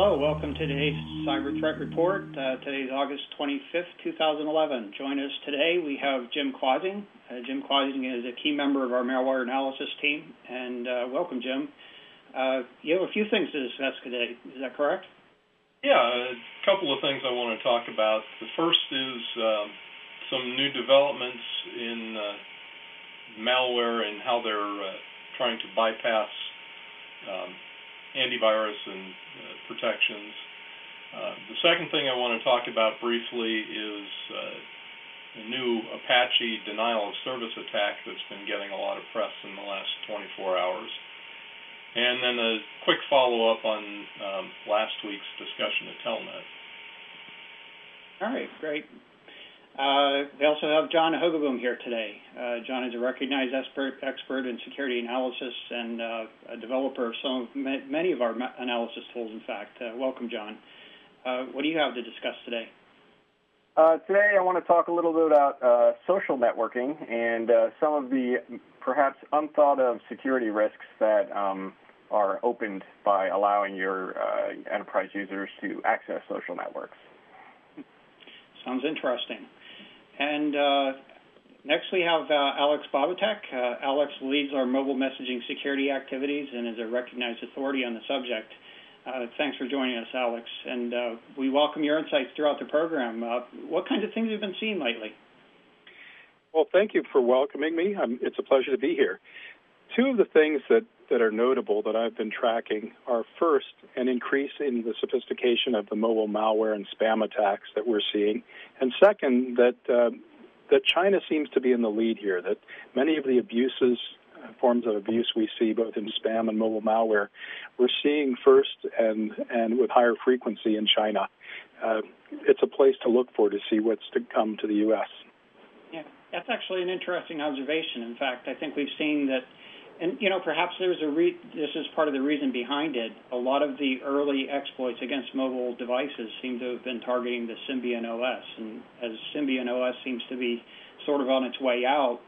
Hello, welcome to today's CyberThreat Report. Today is August 25th, 2011. Join us today. We have Jim Clausing. Jim Clausing is a key member of our malware analysis team. And welcome, Jim. You have a few things to discuss today. Is that correct? Yeah, a couple of things I want to talk about. The first is some new developments in malware and how they're trying to bypass antivirus and protections. The second thing I want to talk about briefly is a new Apache denial of service attack that's been getting a lot of press in the last 24 hours. And then a quick follow-up on last week's discussion of Telnet. All right, great. We also have John Hogoboom here today. John is a recognized expert in security analysis and a developer of many of our analysis tools, in fact. Welcome, John. What do you have to discuss today? Today I want to talk a little bit about social networking and some of the perhaps unthought of security risks that are opened by allowing your enterprise users to access social networks. Sounds interesting. And next we have Alex Bobotek. Alex leads our mobile messaging security activities and is a recognized authority on the subject. Thanks for joining us, Alex. And we welcome your insights throughout the program. What kinds of things have you been seeing lately? Well, thank you for welcoming me. It's a pleasure to be here. Two of the things that are notable that I've been tracking are, first, an increase in the sophistication of the mobile malware and spam attacks that we're seeing, and second, that China seems to be in the lead here, that many of the forms of abuse we see both in spam and mobile malware, we're seeing first and with higher frequency in China. It's a place to look for to see what's to come to the U.S. Yeah, that's actually an interesting observation. In fact, I think we've seen that. And, perhaps this is part of the reason behind it. A lot of the early exploits against mobile devices seem to have been targeting the Symbian OS. And as Symbian OS seems to be sort of on its way out,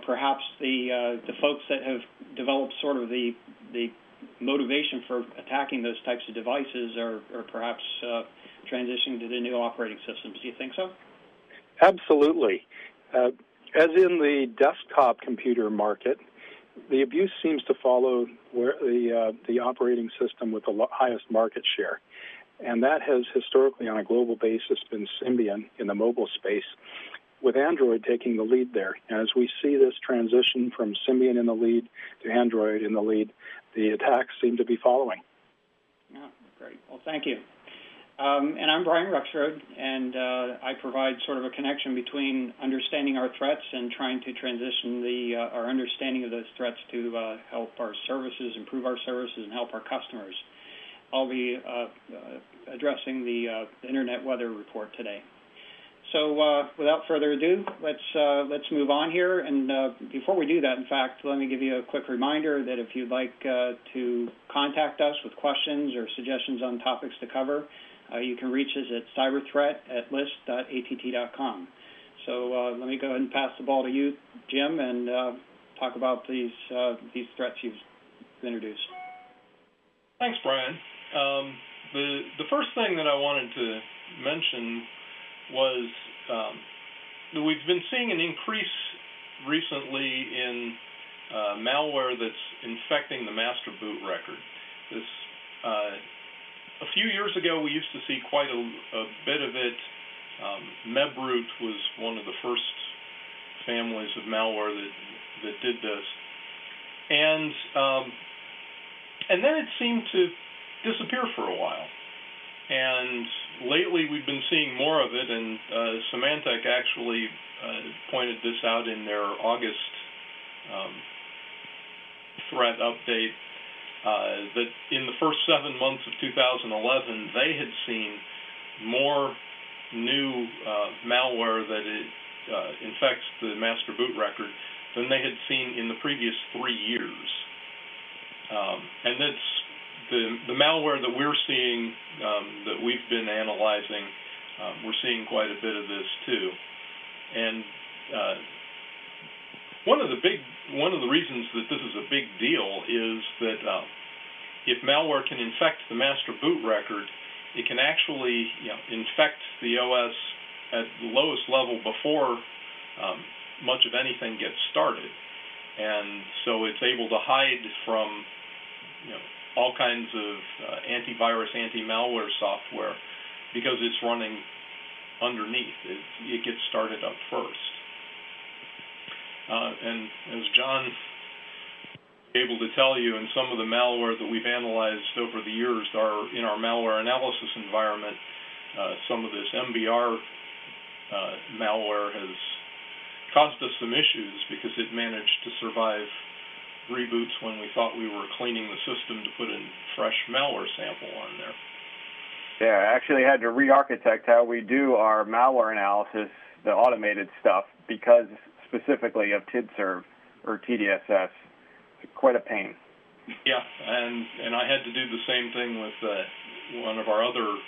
perhaps the folks that have developed sort of the motivation for attacking those types of devices are perhaps transitioning to the new operating systems. Do you think so? Absolutely. As in the desktop computer market, the abuse seems to follow where the operating system with the highest market share. And that has historically, on a global basis, been Symbian in the mobile space, with Android taking the lead there. And as we see this transition from Symbian in the lead to Android in the lead, the attacks seem to be following. Yeah, great. Well, thank you. And I'm Brian Rexroad, and I provide sort of a connection between understanding our threats and trying to transition our understanding of those threats to help our services, improve our services, and help our customers. I'll be addressing the Internet Weather Report today. So without further ado, let's move on here. And before we do that, in fact, let me give you a quick reminder that if you'd like to contact us with questions or suggestions on topics to cover, you can reach us at cyberthreat@list.att.com. So let me go ahead and pass the ball to you, Jim, and talk about these threats you've introduced. Thanks, Brian. The first thing that I wanted to mention was that we've been seeing an increase recently in malware that's infecting the master boot record. A few years ago, we used to see quite a bit of it. Mebroot was one of the first families of malware that did this, and then it seemed to disappear for a while. And lately, we've been seeing more of it, and Symantec actually pointed this out in their August threat update. That in the first 7 months of 2011, they had seen more new malware that infects the master boot record than they had seen in the previous 3 years. And that's the malware that we're seeing, that we've been analyzing. We're seeing quite a bit of this too. And one of the reasons that this is a big deal is that if malware can infect the master boot record, it can actually infect the OS at the lowest level before much of anything gets started. And so it's able to hide from all kinds of antivirus, anti-malware software because it's running underneath. It gets started up first. And as John is able to tell you, in some of the malware that we've analyzed over the years in our malware analysis environment, some of this MBR malware has caused us some issues because it managed to survive reboots when we thought we were cleaning the system to put a fresh malware sample on there. Yeah, I actually had to re-architect how we do our malware analysis, the automated stuff, because specifically of TIDServe or TDSS. It's quite a pain. Yeah, and I had to do the same thing with one of our other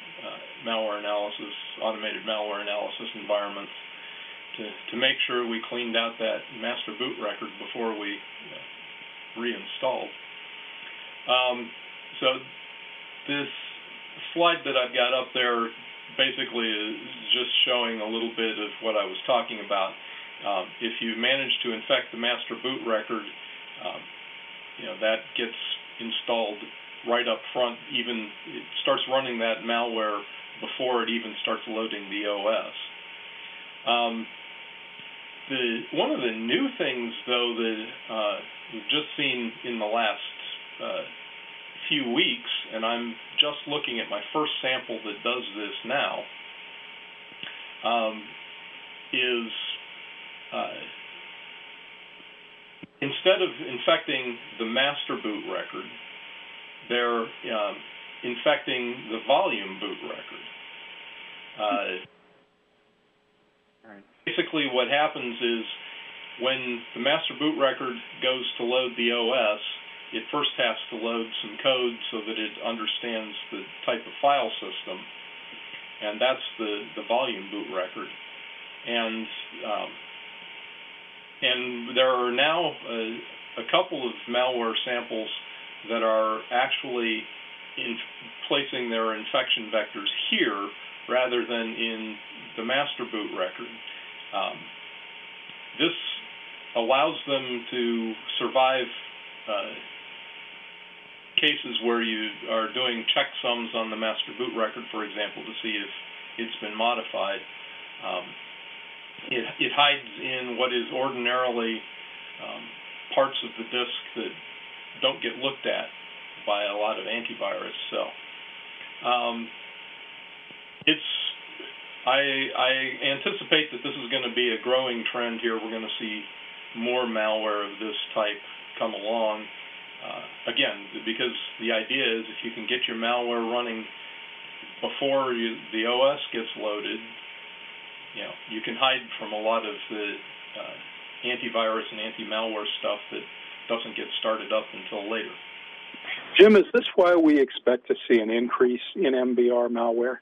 malware analysis, automated malware analysis environments to make sure we cleaned out that master boot record before we reinstalled. So this slide that I've got up there basically is just showing a little bit of what I was talking about. If you manage to infect the master boot record, that gets installed right up front. Even it starts running that malware before it even starts loading the OS. One of the new things, though, that we've just seen in the last few weeks, and I'm just looking at my first sample that does this now, is instead of infecting the master boot record, they're infecting the volume boot record. Basically, what happens is when the master boot record goes to load the OS, it first has to load some code so that it understands the type of file system, and that's the volume boot record. And there are now a couple of malware samples that are actually placing their infection vectors here rather than in the master boot record. This allows them to survive cases where you are doing checksums on the master boot record, for example, to see if it's been modified. It hides in what is ordinarily parts of the disk that don't get looked at by a lot of antivirus. So I anticipate that this is going to be a growing trend here. We're going to see more malware of this type come along. Again, because the idea is if you can get your malware running before the OS gets loaded, you can hide from a lot of the antivirus and anti-malware stuff that doesn't get started up until later. Jim, is this why we expect to see an increase in MBR malware?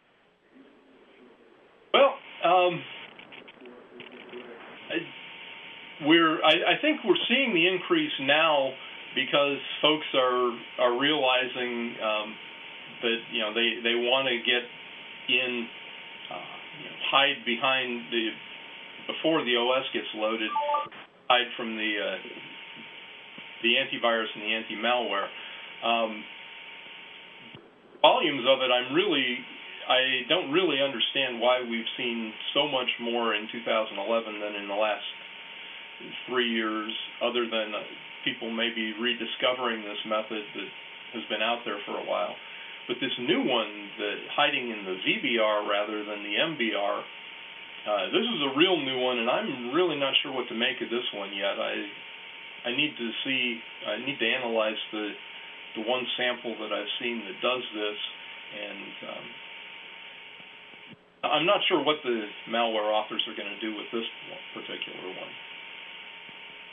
Well, I think we're seeing the increase now because folks are realizing that they want to get in, hide behind before the OS gets loaded, hide from the antivirus and the anti-malware. Volumes of it, I don't really understand why we've seen so much more in 2011 than in the last 3 years, other than people maybe rediscovering this method that has been out there for a while. But this new one, hiding in the VBR rather than the MBR, this is a real new one, and I'm really not sure what to make of this one yet. I need to analyze the one sample that I've seen that does this, and I'm not sure what the malware authors are going to do with this particular one.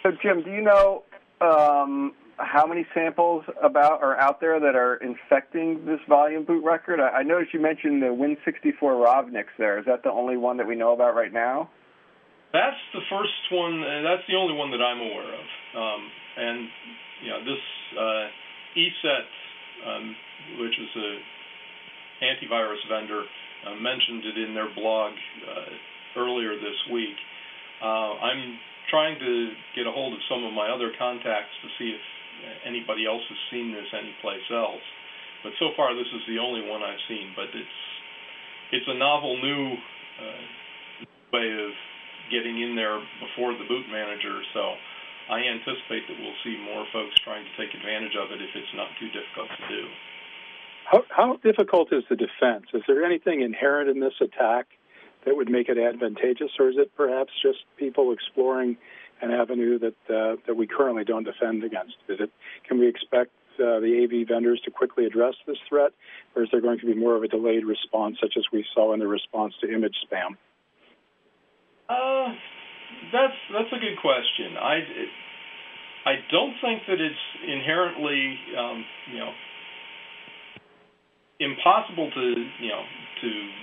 So, Jim, do you know how many samples are out there that are infecting this volume boot record? I noticed you mentioned the Win64 Rovniks there. Is that the only one that we know about right now? That's the first one. That's the only one that I'm aware of. And this ESET which is an antivirus vendor, mentioned it in their blog earlier this week. I'm trying to get a hold of some of my other contacts to see if anybody else has seen this anyplace else. But so far, this is the only one I've seen. But it's a novel new way of getting in there before the boot manager. So I anticipate that we'll see more folks trying to take advantage of it if it's not too difficult to do. How difficult is the defense? Is there anything inherent in this attack that would make it advantageous, or is it perhaps just people exploring an avenue that we currently don't defend against? Can we expect the AV vendors to quickly address this threat, or is there going to be more of a delayed response, such as we saw in the response to image spam? That's a good question. I don't think that it's inherently impossible to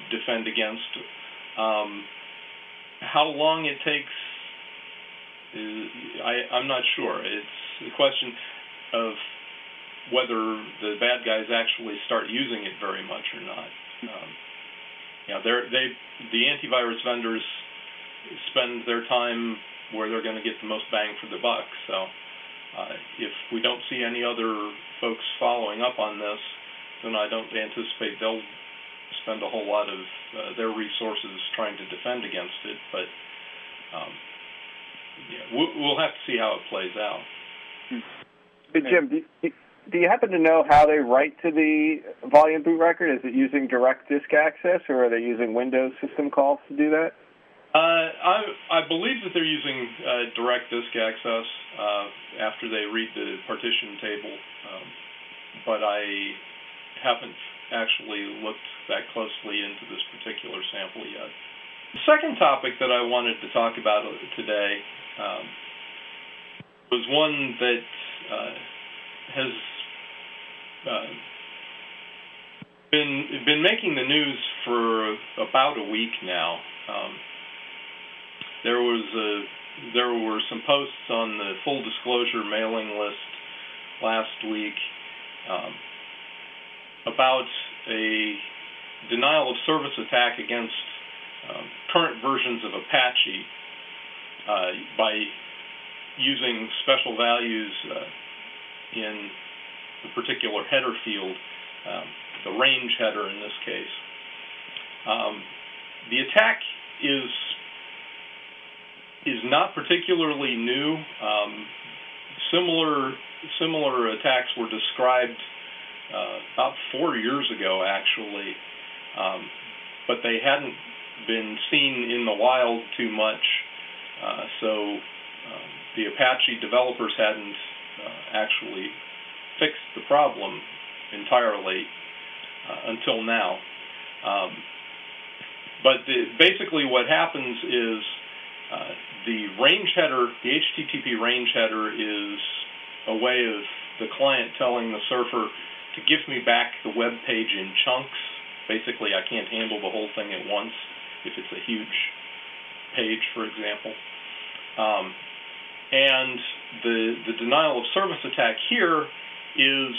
defend against. How long it takes, I'm not sure. It's a question of whether the bad guys actually start using it very much or not. The antivirus vendors spend their time where they're going to get the most bang for the buck. So if we don't see any other folks following up on this, then I don't anticipate they'll spend a whole lot of their resources trying to defend against it. But we'll have to see how it plays out. Hey, Jim, do you happen to know how they write to the volume boot record? Is it using direct disk access, or are they using Windows system calls to do that? I believe that they're using direct disk access after they read the partition table, but I haven't actually looked that closely into this particular sample yet. The second topic that I wanted to talk about today was one that has been making the news for about a week now. There were some posts on the full disclosure mailing list last week about a denial of service attack against current versions of Apache by using special values in the particular header field, the range header in this case. The attack is not particularly new. Similar attacks were described about 4 years ago, actually, but they hadn't been seen in the wild too much, so the Apache developers hadn't actually fixed the problem entirely until now. But basically what happens is the range header, the HTTP range header, is a way of the client telling the surfer to give me back the web page in chunks. Basically, I can't handle the whole thing at once if it's a huge page, for example. And the denial of service attack here is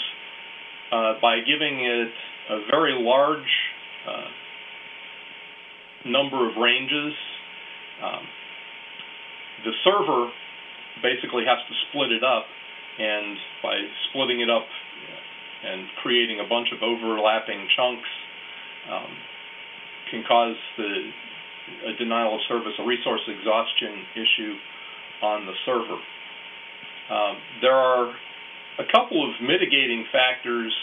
by giving it a very large number of ranges. The server basically has to split it up, and by splitting it up and creating a bunch of overlapping chunks can cause a denial of service, a resource exhaustion issue on the server. There are a couple of mitigating factors.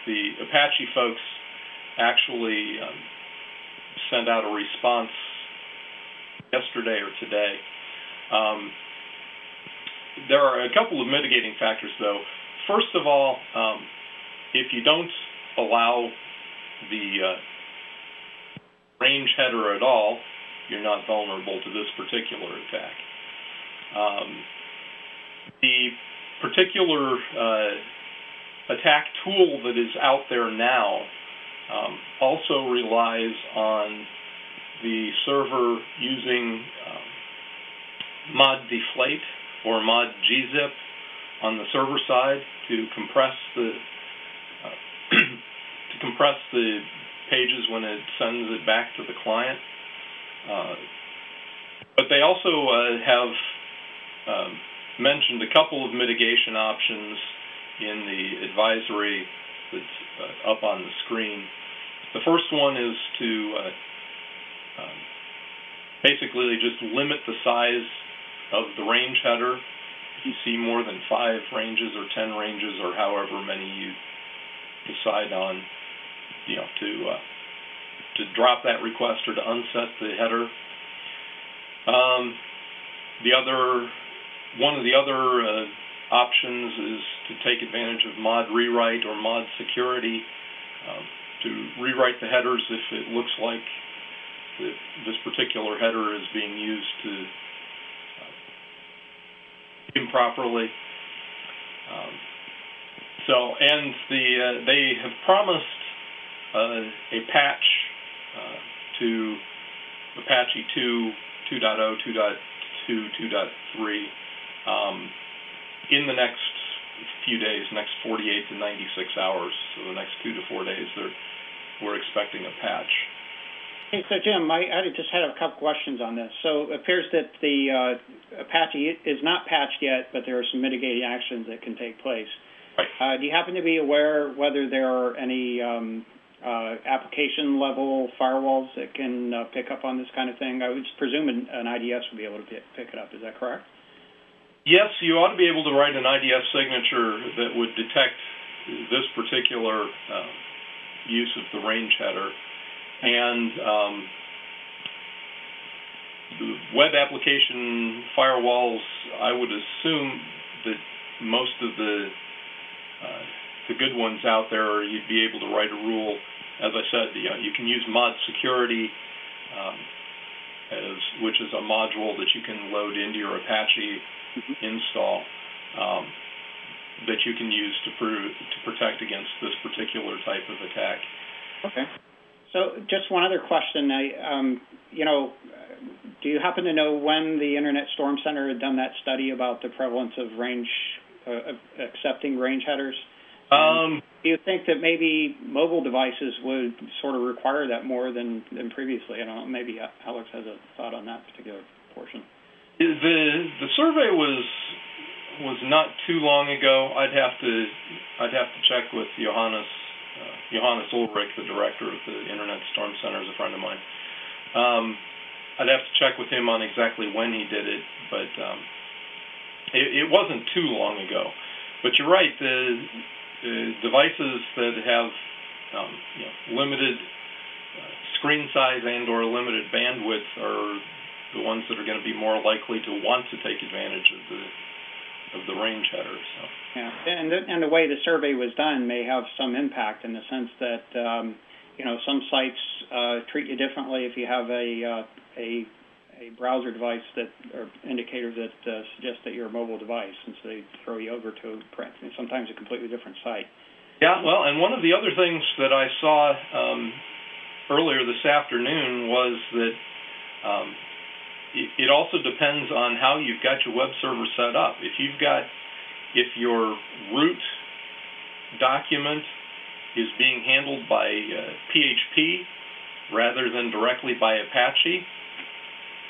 The Apache folks actually sent out a response yesterday or today. There are a couple of mitigating factors, though. First of all, if you don't allow the range header at all, you're not vulnerable to this particular attack. The particular attack tool that is out there now also relies on the server using mod deflate or mod gzip on the server side to compress the compress the pages when it sends it back to the client. But they also have mentioned a couple of mitigation options in the advisory that's up on the screen. The first one is to basically just limit the size of the range header. If you see more than 5 ranges or 10 ranges or however many you decide on, to drop that request or to unset the header. One of the other options is to take advantage of mod rewrite or mod security to rewrite the headers if it looks like this particular header is being used to improperly. They have promised a patch to Apache 2.0, 2.2, 2.3 in the next few days, next 48 to 96 hours. So the next 2 to 4 days, we're expecting a patch. Hey, so Jim, I just had a couple questions on this. So it appears that the Apache is not patched yet, but there are some mitigating actions that can take place. Right. Do you happen to be aware whether there are any application-level firewalls that can pick up on this kind of thing? I would presume an IDS would be able to pick it up. Is that correct? Yes, you ought to be able to write an IDS signature that would detect this particular use of the range header. And the web application firewalls, I would assume that most of the good ones out there, you'd be able to write a rule. As I said, you can use mod security, which is a module that you can load into your Apache install that you can use to protect against this particular type of attack. Okay. So just one other question. Do you happen to know when the Internet Storm Center had done that study about the prevalence of accepting range headers? Do you think that maybe mobile devices would sort of require that more than previously? I don't know. Maybe Alex has a thought on that particular portion. The survey was not too long ago. I'd have to check with Johannes Ulrich, the director of the Internet Storm Center, is a friend of mine. I'd have to check with him on exactly when he did it, but it wasn't too long ago. But you're right, the devices that have limited screen size and/or limited bandwidth are the ones that are going to be more likely to want to take advantage of the range header. So. Yeah, and the way the survey was done may have some impact in the sense that some sites treat you differently if you have a browser device or indicator that suggests that you're a mobile device, and so they throw you over to sometimes a completely different site. Yeah, well, and one of the other things that I saw earlier this afternoon was that it also depends on how you've got your web server set up. If your root document is being handled by PHP rather than directly by Apache,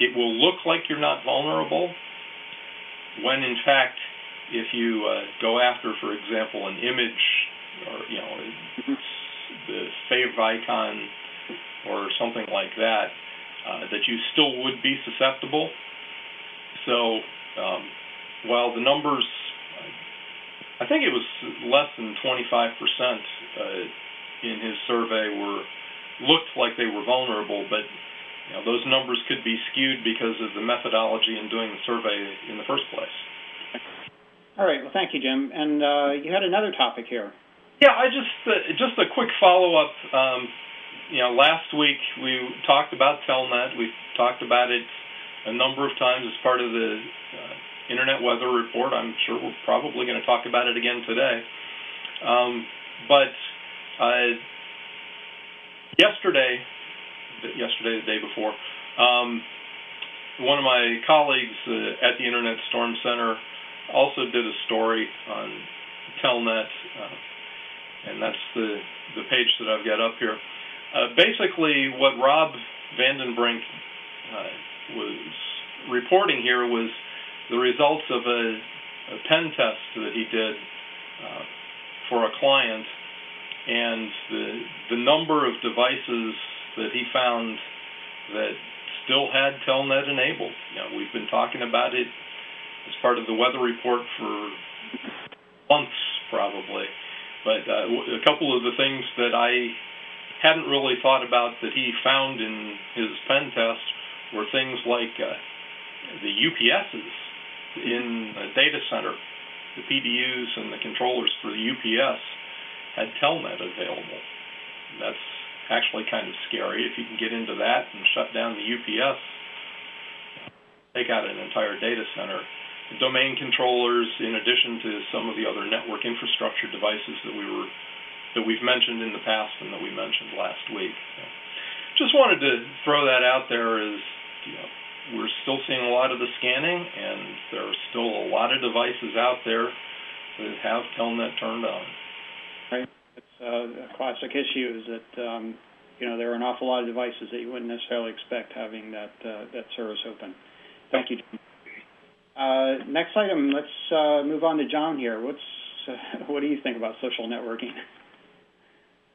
it will look like you're not vulnerable, when in fact, if you go after, for example, an image or the save icon or something like that, that you still would be susceptible. So while the numbers, I think it was less than 25% in his survey looked like they were vulnerable, but those numbers could be skewed because of the methodology in doing the survey in the first place. All right. Well, thank you, Jim. And you had another topic here. Yeah, I just a quick follow-up. Last week we talked about Telnet. We've talked about it a number of times as part of the Internet Weather Report. I'm sure we're probably going to talk about it again today. But yesterday, the day before, one of my colleagues at the Internet Storm Center also did a story on Telnet, and that's the page that I've got up here. Basically, what Rob Vandenbrink was reporting here was the results of a pen test that he did for a client, and the number of devices that he found that still had Telnet enabled. We've been talking about it as part of the weather report for months probably, but a couple of the things that I hadn't really thought about that he found in his pen test were things like the UPSs in a data center. The PDUs and the controllers for the UPS had Telnet available. That's actually kind of scary. If you can get into that and shut down the UPS, take out an entire data center. The domain controllers, in addition to some of the other network infrastructure devices that we've mentioned in the past and that we mentioned last week. Just wanted to throw that out there as, we're still seeing a lot of the scanning, and there are still a lot of devices out there that have Telnet turned on. Right. It's a classic issue is that, there are an awful lot of devices that you wouldn't necessarily expect having that service open. Thank you, John. Next item, let's move on to John here. What do you think about social networking?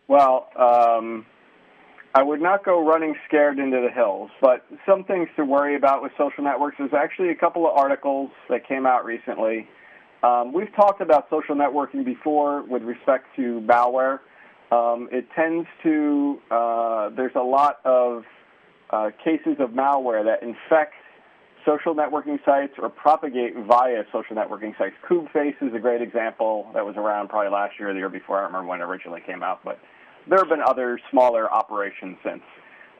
Well, I would not go running scared into the hills, but some things to worry about with social networks. There's actually a couple of articles that came out recently. We've talked about social networking before with respect to malware. It tends to, there's a lot of cases of malware that infect social networking sites or propagate via social networking sites. Kubeface is a great example that was around probably last year or the year before. I don't remember when it originally came out, but there have been other smaller operations since.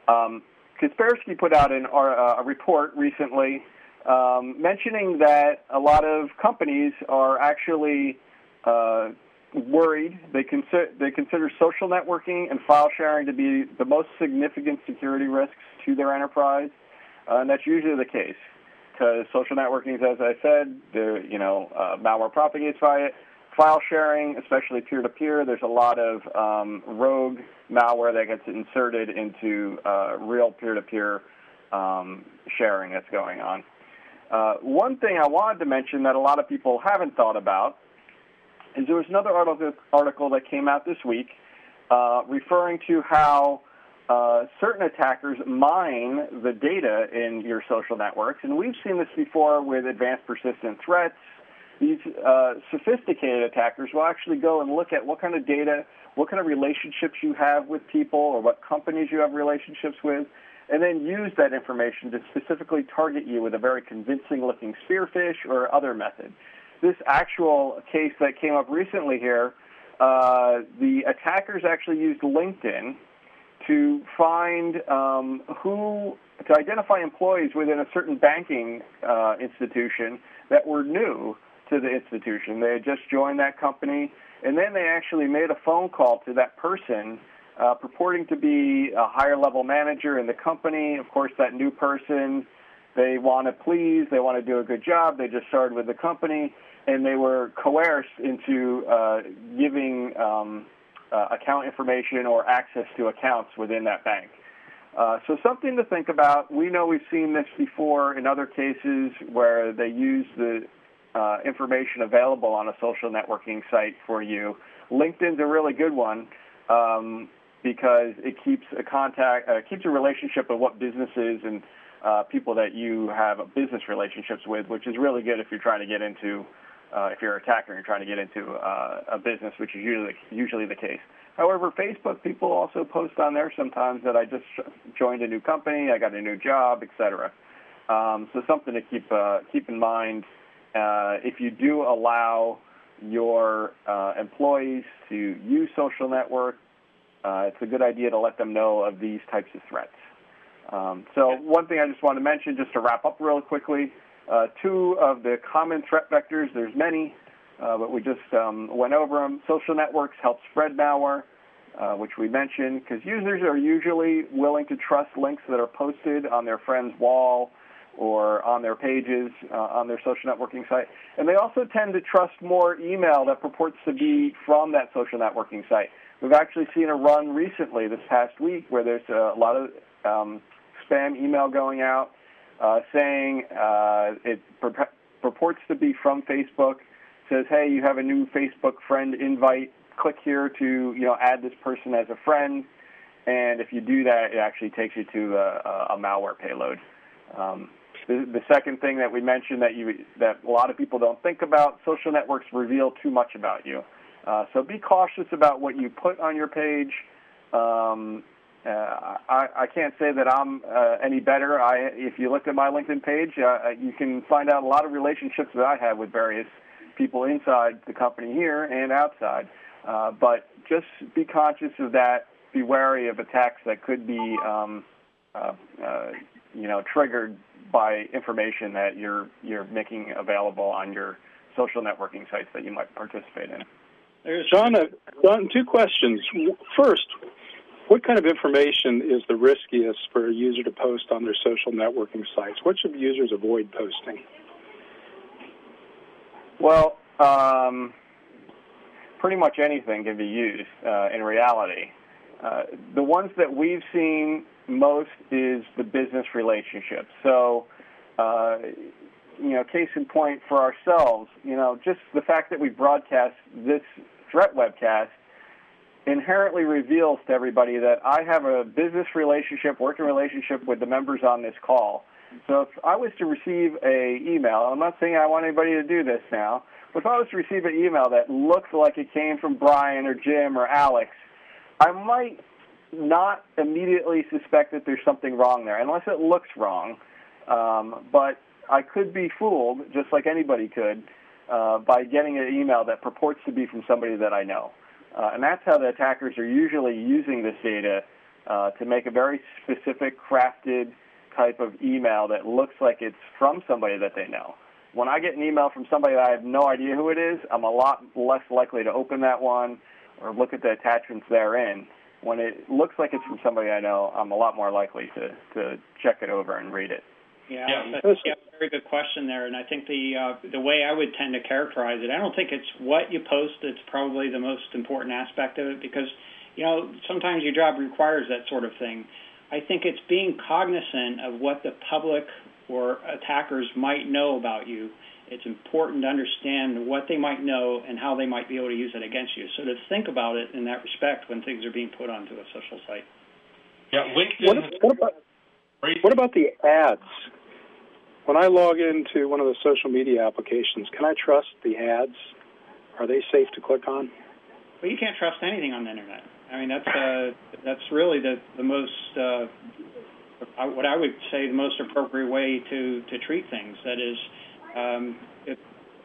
Kaspersky put out a report recently mentioning that a lot of companies are actually worried. They consider social networking and file sharing to be the most significant security risks to their enterprise, and that's usually the case because social networking, as I said, malware propagates via it. File sharing, especially peer-to-peer, there's a lot of rogue malware that gets inserted into real peer-to-peer sharing that's going on. One thing I wanted to mention that a lot of people haven't thought about is there was another article that came out this week referring to how certain attackers mine the data in your social networks. And we've seen this before with advanced persistent threats. These sophisticated attackers will actually go and look at what kind of data, what kind of relationships you have with people or what companies you have relationships with, and then use that information to specifically target you with a very convincing-looking spearfish or other method. This actual case that came up recently here, the attackers actually used LinkedIn to find to identify employees within a certain banking institution that were new to the institution. They had just joined that company, and then they actually made a phone call to that person purporting to be a higher-level manager in the company. Of course, that new person, they want to please, they want to do a good job. They just started with the company, and they were coerced into giving account information or access to accounts within that bank. So something to think about. We know we've seen this before in other cases where they use the information available on a social networking site for you. LinkedIn's a really good one because it keeps keeps a relationship of what businesses and people that you have business relationships with, which is really good if you're trying to get into, if you're an attacker and you're trying to get into a business, which is usually the case. However, Facebook, people also post on there sometimes that I just joined a new company, I got a new job, etc. So something to keep in mind. If you do allow your employees to use social network, it's a good idea to let them know of these types of threats. So one thing I just want to mention, just to wrap up real quickly, two of the common threat vectors, there's many, but we just went over them. Social networks help spread malware, which we mentioned, because users are usually willing to trust links that are posted on their friend's wall or on their pages, on their social networking site. And they also tend to trust more email that purports to be from that social networking site. We've actually seen a run recently this past week where there's a lot of spam email going out saying it purports to be from Facebook, says, hey, you have a new Facebook friend invite, click here to add this person as a friend, and if you do that, it actually takes you to a malware payload. The second thing that we mentioned that a lot of people don't think about, social networks reveal too much about you. So be cautious about what you put on your page. I can't say that I'm any better. If you look at my LinkedIn page, you can find out a lot of relationships that I have with various people inside the company here and outside. But just be conscious of that. Be wary of attacks that could be triggered by information that you're making available on your social networking sites that you might participate in. John, two questions. First, what kind of information is the riskiest for a user to post on their social networking sites? What should users avoid posting? Well, pretty much anything can be used in reality. The ones that we've seen most is the business relationship. So, case in point for ourselves, just the fact that we broadcast this threat webcast inherently reveals to everybody that I have a business relationship, working relationship with the members on this call. So if I was to receive an email, I'm not saying I want anybody to do this now, but if I was to receive an email that looks like it came from Brian or Jim or Alex, I might not immediately suspect that there's something wrong there, unless it looks wrong. But I could be fooled, just like anybody could, by getting an email that purports to be from somebody that I know. And that's how the attackers are usually using this data to make a very specific, crafted type of email that looks like it's from somebody that they know. When I get an email from somebody that I have no idea who it is, I'm a lot less likely to open that one or look at the attachments therein. When it looks like it's from somebody I know, I'm a lot more likely to check it over and read it. Yeah, that's a very good question there, and I think the way I would tend to characterize it, I don't think it's what you post that's probably the most important aspect of it, because sometimes your job requires that sort of thing. I think it's being cognizant of what the public or attackers might know about you. It's important to understand what they might know and how they might be able to use it against you. So to think about it in that respect when things are being put onto a social site. Yeah, LinkedIn. What about the ads? When I log into one of the social media applications, can I trust the ads? Are they safe to click on? Well, you can't trust anything on the internet. I mean, that's really the most, what I would say, the most appropriate way to treat things. That is,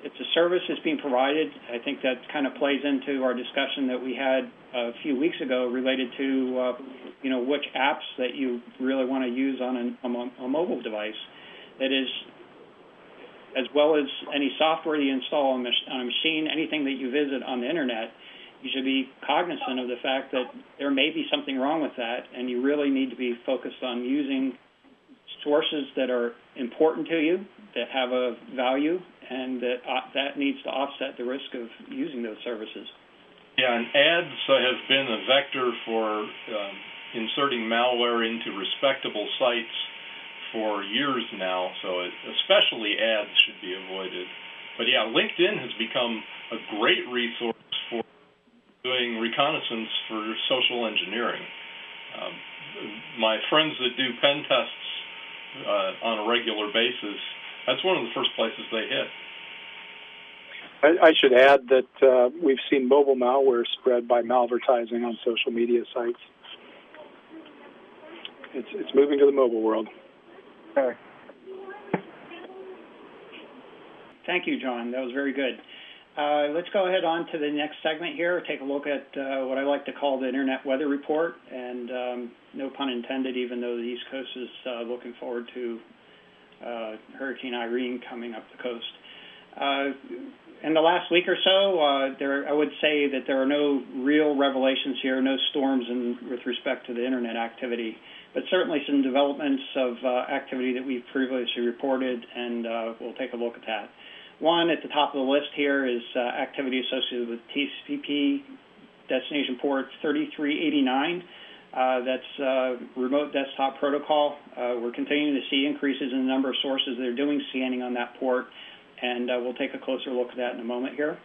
if a service is being provided, I think that kind of plays into our discussion that we had a few weeks ago related to, which apps that you really want to use on a mobile device. That is, as well as any software you install on a machine, anything that you visit on the internet, you should be cognizant of the fact that there may be something wrong with that, and you really need to be focused on using sources that are important to you, that have a value, and that needs to offset the risk of using those services. Yeah, and ads have been a vector for inserting malware into respectable sites for years now, so especially ads should be avoided. But yeah, LinkedIn has become a great resource for doing reconnaissance for social engineering. My friends that do pen tests on a regular basis, that's one of the first places they hit. I should add that we've seen mobile malware spread by malvertising on social media sites. It's moving to the mobile world. Okay. Thank you, John. That was very good. Let's go ahead on to the next segment here. Take a look at what I like to call the Internet Weather Report, and no pun intended, even though the East Coast is looking forward to Hurricane Irene coming up the coast. In the last week or so, I would say that there are no real revelations here, no storms with respect to the Internet activity. but certainly some developments of activity that we've previously reported, and we'll take a look at that. One at the top of the list here is activity associated with TCP destination port 3389. That's remote desktop protocol. We're continuing to see increases in the number of sources that are doing scanning on that port, and we'll take a closer look at that in a moment here.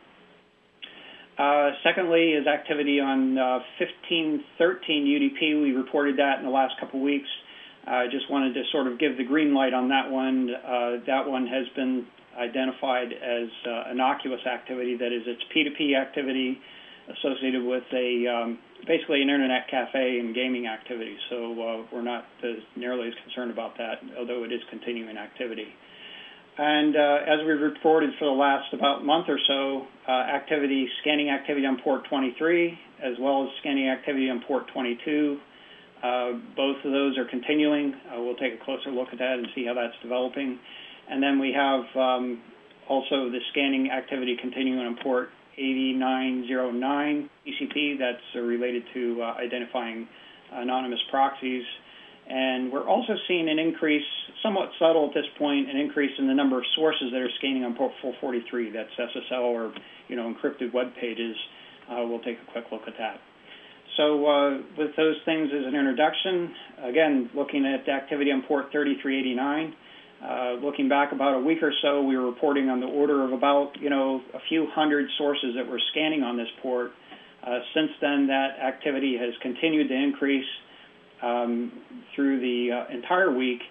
Secondly is activity on 1513 UDP. We reported that in the last couple of weeks. I just wanted to sort of give the green light on that one. That one has been identified as innocuous activity. That is, it's P2P activity associated with basically an internet cafe and gaming activity. So we're not nearly as concerned about that, although it is continuing activity. And as we've reported for the last about month or so, scanning activity on port 23, as well as scanning activity on port 22. Both of those are continuing. We'll take a closer look at that and see how that's developing. And then we have also the scanning activity continuing on port 8909 TCP. That's related to identifying anonymous proxies. And we're also seeing an increase, somewhat subtle at this point, an increase in the number of sources that are scanning on port 443. That's SSL or encrypted web pages. We'll take a quick look at that. So with those things as an introduction, again, looking at activity on port 3389. Looking back about a week or so, we were reporting on the order of about, a few hundred sources that were scanning on this port. Since then, that activity has continued to increase through the entire week.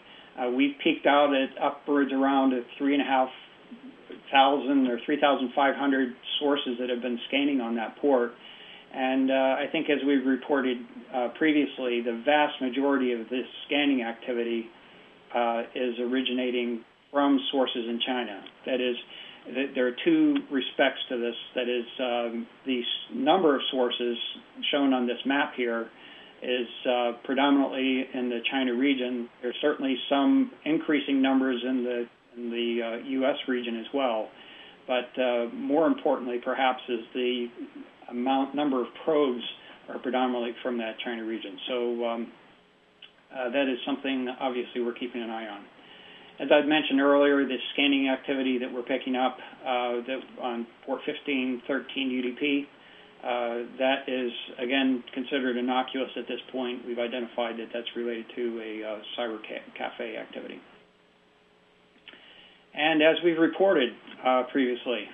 We've peaked out at upwards around 3,500 or 3,500 sources that have been scanning on that port. And I think as we've reported previously, the vast majority of this scanning activity is originating from sources in China. That is, there are two respects to this. That is, the number of sources shown on this map here is predominantly in the China region. There's certainly some increasing numbers in the U.S. region as well. But more importantly, perhaps, is the number of probes are predominantly from that China region. So that is something, obviously, we're keeping an eye on. As I'd mentioned earlier, this scanning activity that we're picking up on port 1513 UDP, that is, again, considered innocuous at this point. We've identified that that's related to a cyber cafe activity. And as we've reported previously,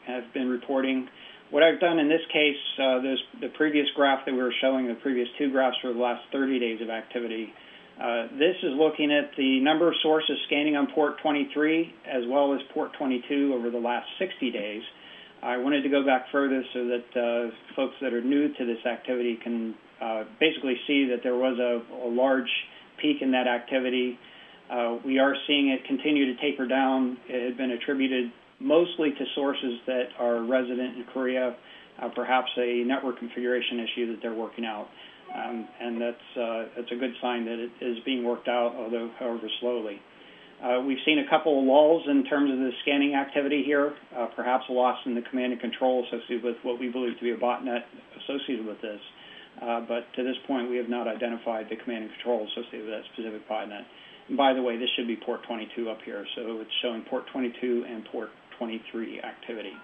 have been reporting, what I've done in this case, there's the previous graph that we were showing, the previous two graphs for the last 30 days of activity. This is looking at the number of sources scanning on port 23 as well as port 22 over the last 60 days. I wanted to go back further so that folks that are new to this activity can basically see that there was a large peak in that activity. We are seeing it continue to taper down. It had been attributed mostly to sources that are resident in Korea, perhaps a network configuration issue that they're working out. And that's a good sign that it is being worked out, although however slowly. We've seen a couple of lulls in terms of the scanning activity here, perhaps a loss in the command and control associated with what we believe to be a botnet associated with this. But to this point, we have not identified the command and control associated with that specific botnet. And by the way, this should be port 22 up here, so it's showing port 22 and port 23 activity.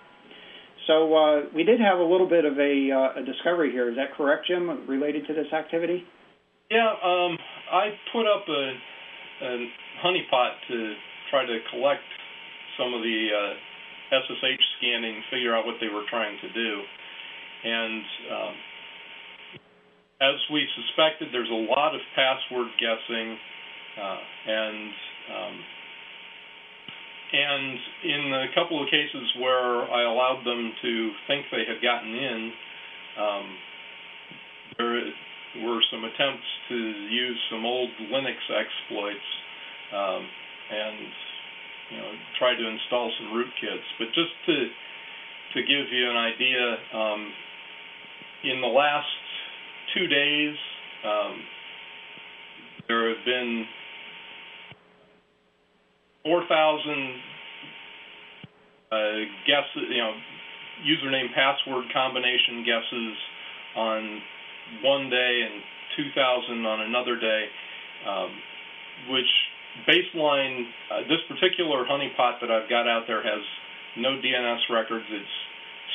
So we did have a little bit of a discovery here. Is that correct, Jim, related to this activity? Yeah, I put up a honeypot to try to collect some of the SSH scanning, figure out what they were trying to do. And as we suspected, there's a lot of password guessing, and in a couple of cases where I allowed them to think they had gotten in, there were some attempts to use some old Linux exploits and try to install some rootkits. But just to give you an idea, in the last 2 days, there have been 4,000 guesses, username password combination guesses on one day, and 2,000 on another day, which baseline, this particular honeypot that I've got out there has no DNS records. It's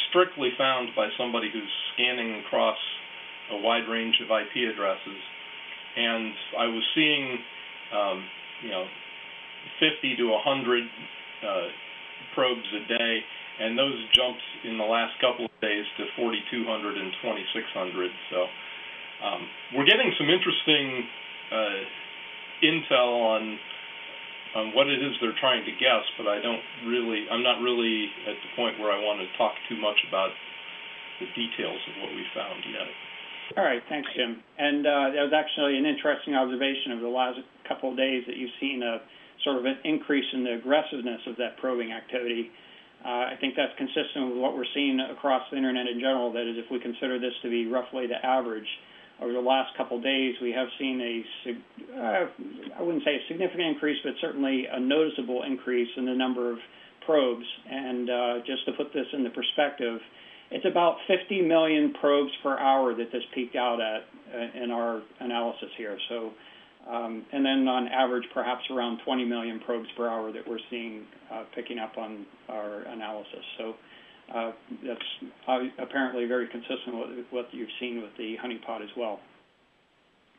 strictly found by somebody who's scanning across a wide range of IP addresses. And I was seeing, 50 to 100 probes a day, and those jumped in the last couple of days to 4,200 and 2,600. So we're getting some interesting intel on what it is they're trying to guess, but I'm not really at the point where I want to talk too much about the details of what we found yet. All right, thanks, Jim. And that was actually an interesting observation of the last couple of days that you've seen a sort of an increase in the aggressiveness of that probing activity. I think that's consistent with what we're seeing across the Internet in general. That is, if we consider this to be roughly the average, over the last couple of days, we have seen I wouldn't say a significant increase, but certainly a noticeable increase in the number of probes. And just to put this into perspective, it's about 50 million probes per hour that this peaked out at in our analysis here. So, and then on average, perhaps around 20 million probes per hour that we're seeing picking up on our analysis. So that's apparently very consistent with what you've seen with the honeypot as well.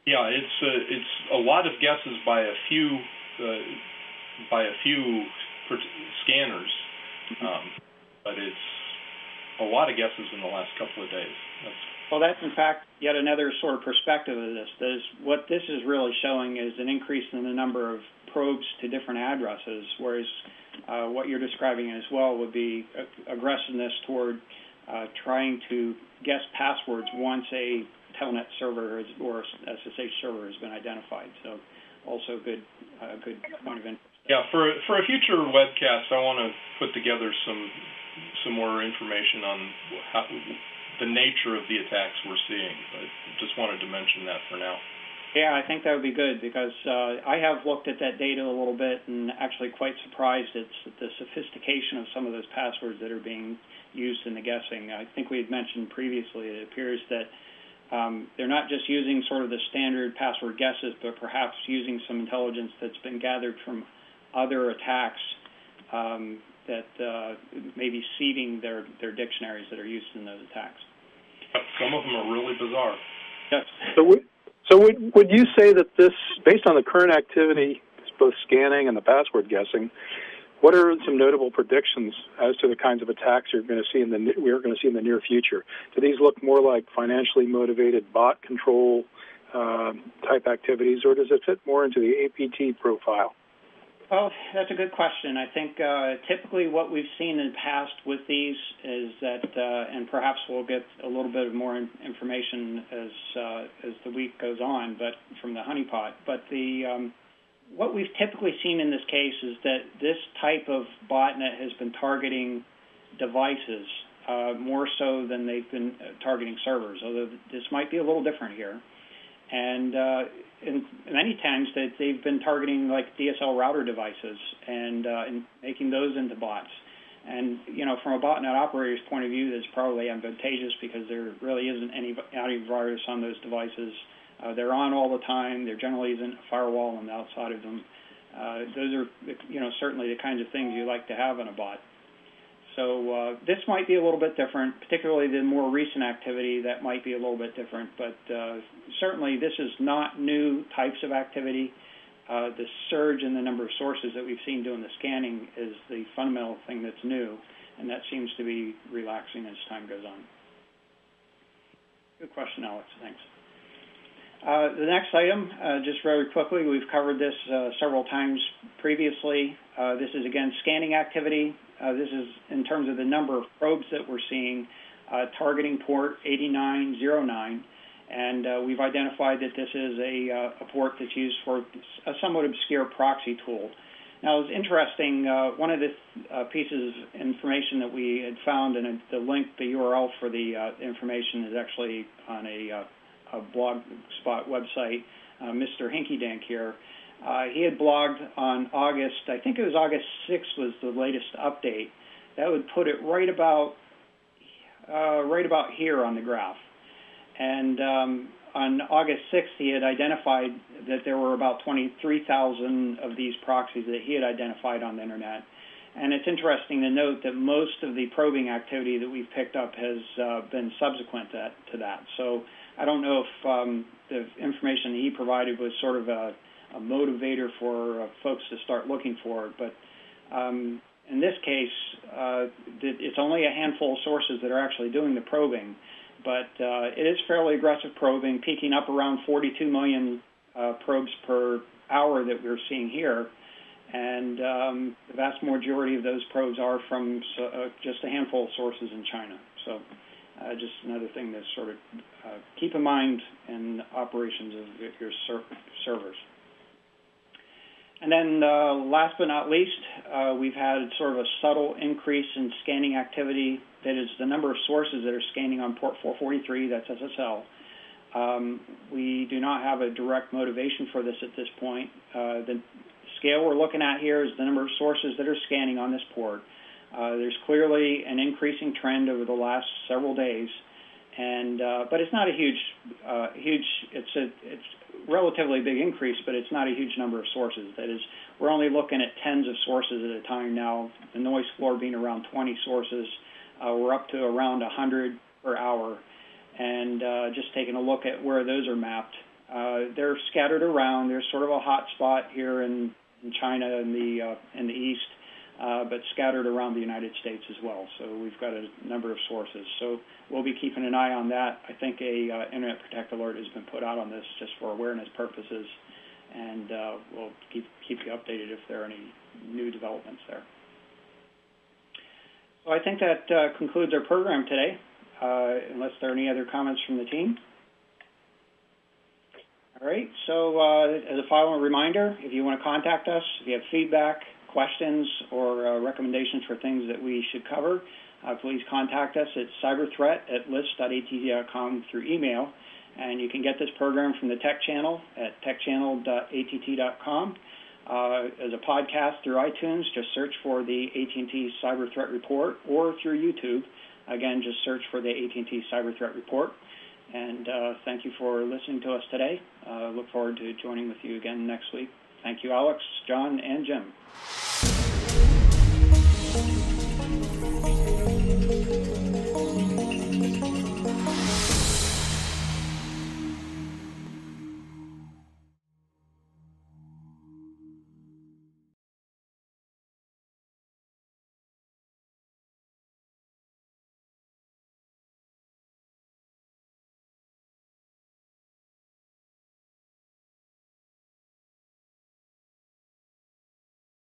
Yeah, it's a lot of guesses by a few scanners, but it's a lot of guesses in the last couple of days. Well, that's in fact yet another sort of perspective of this. What this is really showing is an increase in the number of probes to different addresses, whereas what you're describing as well would be aggressiveness toward trying to guess passwords once a telnet server or SSH server has been identified. So also a good point of interest. Yeah, for a future webcast, I want to put together some more information on the nature of the attacks we're seeing. But just wanted to mention that for now. Yeah, I think that would be good because I have looked at that data a little bit and actually quite surprised at the sophistication of some of those passwords that are being used in the guessing. I think we had mentioned previously it appears that they're not just using sort of the standard password guesses, but perhaps using some intelligence that's been gathered from other attacks that may be seeding their dictionaries that are used in those attacks. Some of them are really bizarre. Yes. So would you say that this, based on the current activity, both scanning and the password guessing, what are some notable predictions as to the kinds of attacks we're going to see in the near future? Do these look more like financially motivated bot control type activities, or does it fit more into the APT profile? Well, that's a good question. I think typically what we've seen in the past with these is that, and perhaps we'll get a little bit of more information as the week goes on, but from the honeypot. But what we've typically seen in this case is that this type of botnet has been targeting devices more so than they've been targeting servers, although this might be a little different here. And many times that they've been targeting like DSL router devices and making those into bots. And, from a botnet operator's point of view, that's probably advantageous because there really isn't any antivirus on those devices. They're on all the time. There generally isn't a firewall on the outside of them. Those are, certainly the kinds of things you like to have in a bot. So this might be a little bit different, particularly the more recent activity that might be a little bit different. But certainly this is not new types of activity. The surge in the number of sources that we've seen doing the scanning is the fundamental thing that's new, and that seems to be relaxing as time goes on. Good question, Alex. Thanks. The next item, just very quickly, we've covered this several times previously. This is, again, scanning activity. This is in terms of the number of probes that we're seeing targeting port 8909, and we've identified that this is a port that's used for a somewhat obscure proxy tool. Now, it's interesting, one of the pieces of information that we had found, and the link, the URL for the information is actually on a blogspot website, Mr. Hinkydink here. He had blogged on I think it was August 6th was the latest update. That would put it right about here on the graph. And on August 6th, he had identified that there were about 23,000 of these proxies that he had identified on the Internet. And it's interesting to note that most of the probing activity that we've picked up has been subsequent to that. So I don't know if the information that he provided was sort of a motivator for folks to start looking for it. But in this case, it's only a handful of sources that are actually doing the probing. But it is fairly aggressive probing, peaking up around 42 million probes per hour that we're seeing here. And the vast majority of those probes are from just a handful of sources in China. So just another thing to sort of keep in mind in operations of your servers. And then last but not least, we've had sort of a subtle increase in scanning activity. That is the number of sources that are scanning on port 443, that's SSL. We do not have a direct motivation for this at this point. The scale we're looking at here is the number of sources that are scanning on this port. There's clearly an increasing trend over the last several days, and but it's not a huge. It's relatively big increase, but it's not a huge number of sources. That is, we're only looking at tens of sources at a time now. The noise floor being around 20 sources. We're up to around 100 per hour, and just taking a look at where those are mapped. They're scattered around. There's sort of a hot spot here in China in the east, but scattered around the United States as well. So we've got a number of sources. So we'll be keeping an eye on that. I think a Internet Protect alert has been put out on this just for awareness purposes, and we'll keep you updated if there are any new developments there. So I think that concludes our program today, unless there are any other comments from the team. All right, so as a final reminder, if you want to contact us, if you have feedback, questions, or recommendations for things that we should cover, please contact us at cyberthreat@list.att.com through email. And you can get this program from the Tech Channel at techchannel.att.com. As a podcast through iTunes, just search for the AT&T Cyber Threat Report, or through YouTube. Again, just search for the AT&T Cyber Threat Report. And thank you for listening to us today. Look forward to joining with you again next week. Thank you, Alex, John, and Jim.